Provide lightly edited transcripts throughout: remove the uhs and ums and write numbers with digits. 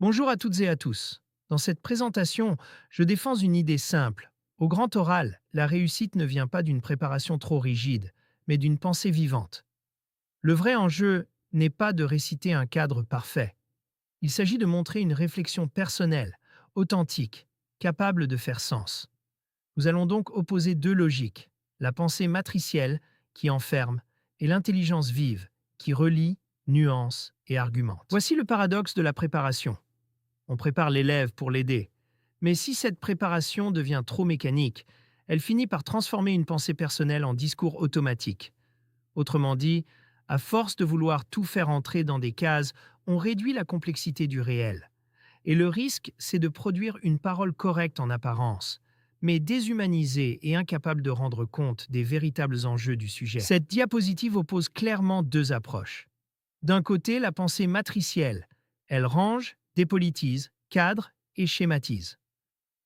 Bonjour à toutes et à tous. Dans cette présentation, je défends une idée simple. Au grand oral, la réussite ne vient pas d'une préparation trop rigide, mais d'une pensée vivante. Le vrai enjeu n'est pas de réciter un cadre parfait. Il s'agit de montrer une réflexion personnelle, authentique, capable de faire sens. Nous allons donc opposer deux logiques, la pensée matricielle, qui enferme, et l'intelligence vive, qui relie, nuance et argumente. Voici le paradoxe de la préparation. On prépare l'élève pour l'aider. Mais si cette préparation devient trop mécanique, elle finit par transformer une pensée personnelle en discours automatique. Autrement dit, à force de vouloir tout faire entrer dans des cases, on réduit la complexité du réel. Et le risque, c'est de produire une parole correcte en apparence, mais déshumanisée et incapable de rendre compte des véritables enjeux du sujet. Cette diapositive oppose clairement deux approches. D'un côté, la pensée matricielle. Elle range, dépolitise, cadre et schématise.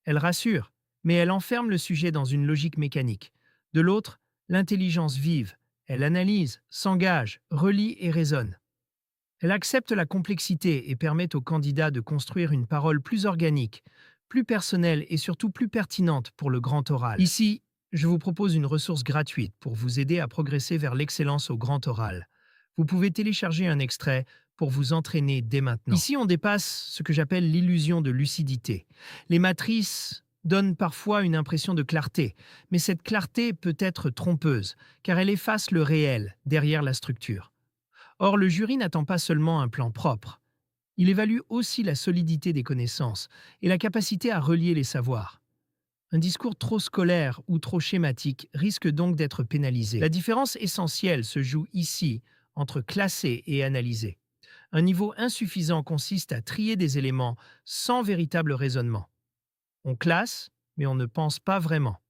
Elle rassure, mais elle enferme le sujet dans une logique mécanique. De l'autre, l'intelligence vive. Elle analyse, s'engage, relie et raisonne. Elle accepte la complexité et permet au candidat de construire une parole plus organique, plus personnelle et surtout plus pertinente pour le grand oral. Ici, je vous propose une ressource gratuite pour vous aider à progresser vers l'excellence au grand oral. Vous pouvez télécharger un extrait pour vous entraîner dès maintenant. Ici, on dépasse ce que j'appelle l'illusion de lucidité. Les matrices donnent parfois une impression de clarté, mais cette clarté peut être trompeuse, car elle efface le réel derrière la structure. Or, le jury n'attend pas seulement un plan propre. Il évalue aussi la solidité des connaissances et la capacité à relier les savoirs. Un discours trop scolaire ou trop schématique risque donc d'être pénalisé. La différence essentielle se joue ici entre classer et analyser. Un niveau insuffisant consiste à trier des éléments sans véritable raisonnement. On classe, mais on ne pense pas vraiment.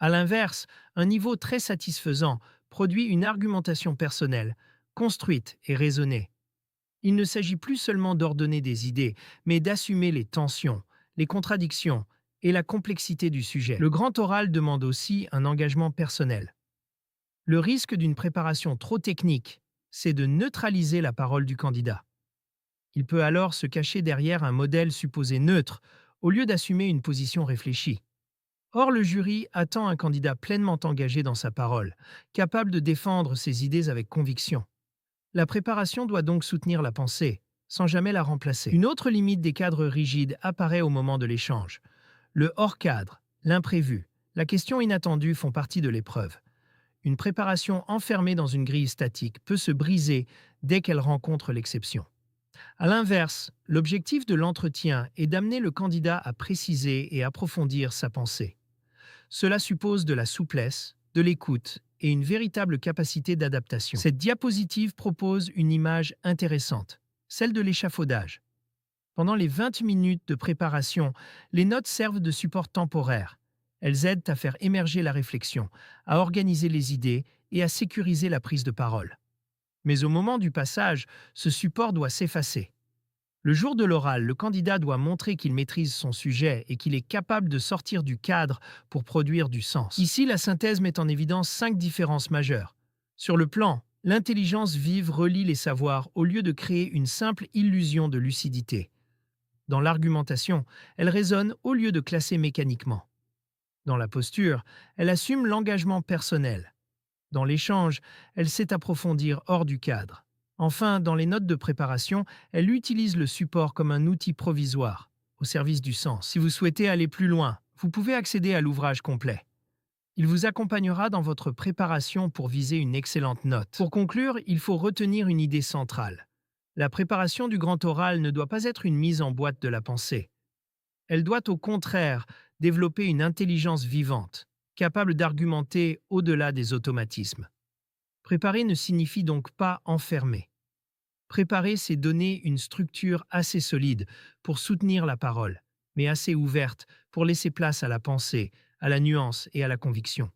À l'inverse, un niveau très satisfaisant produit une argumentation personnelle, construite et raisonnée. Il ne s'agit plus seulement d'ordonner des idées, mais d'assumer les tensions, les contradictions et la complexité du sujet. Le grand oral demande aussi un engagement personnel. Le risque d'une préparation trop technique, c'est de neutraliser la parole du candidat. Il peut alors se cacher derrière un modèle supposé neutre, au lieu d'assumer une position réfléchie. Or, le jury attend un candidat pleinement engagé dans sa parole, capable de défendre ses idées avec conviction. La préparation doit donc soutenir la pensée, sans jamais la remplacer. Une autre limite des cadres rigides apparaît au moment de l'échange. Le hors-cadre, l'imprévu, la question inattendue font partie de l'épreuve. Une préparation enfermée dans une grille statique peut se briser dès qu'elle rencontre l'exception. À l'inverse, l'objectif de l'entretien est d'amener le candidat à préciser et approfondir sa pensée. Cela suppose de la souplesse, de l'écoute et une véritable capacité d'adaptation. Cette diapositive propose une image intéressante, celle de l'échafaudage. Pendant les 20 minutes de préparation, les notes servent de support temporaire. Elles aident à faire émerger la réflexion, à organiser les idées et à sécuriser la prise de parole. Mais au moment du passage, ce support doit s'effacer. Le jour de l'oral, le candidat doit montrer qu'il maîtrise son sujet et qu'il est capable de sortir du cadre pour produire du sens. Ici, la synthèse met en évidence 5 différences majeures. Sur le plan, l'intelligence vive relie les savoirs au lieu de créer une simple illusion de lucidité. Dans l'argumentation, elle raisonne au lieu de classer mécaniquement. Dans la posture, elle assume l'engagement personnel. Dans l'échange, elle sait approfondir hors du cadre. Enfin, dans les notes de préparation, elle utilise le support comme un outil provisoire, au service du sens. Si vous souhaitez aller plus loin, vous pouvez accéder à l'ouvrage complet. Il vous accompagnera dans votre préparation pour viser une excellente note. Pour conclure, il faut retenir une idée centrale. La préparation du grand oral ne doit pas être une mise en boîte de la pensée. Elle doit au contraire développer une intelligence vivante, capable d'argumenter au-delà des automatismes. Préparer ne signifie donc pas enfermer. Préparer, c'est donner une structure assez solide pour soutenir la parole, mais assez ouverte pour laisser place à la pensée, à la nuance et à la conviction.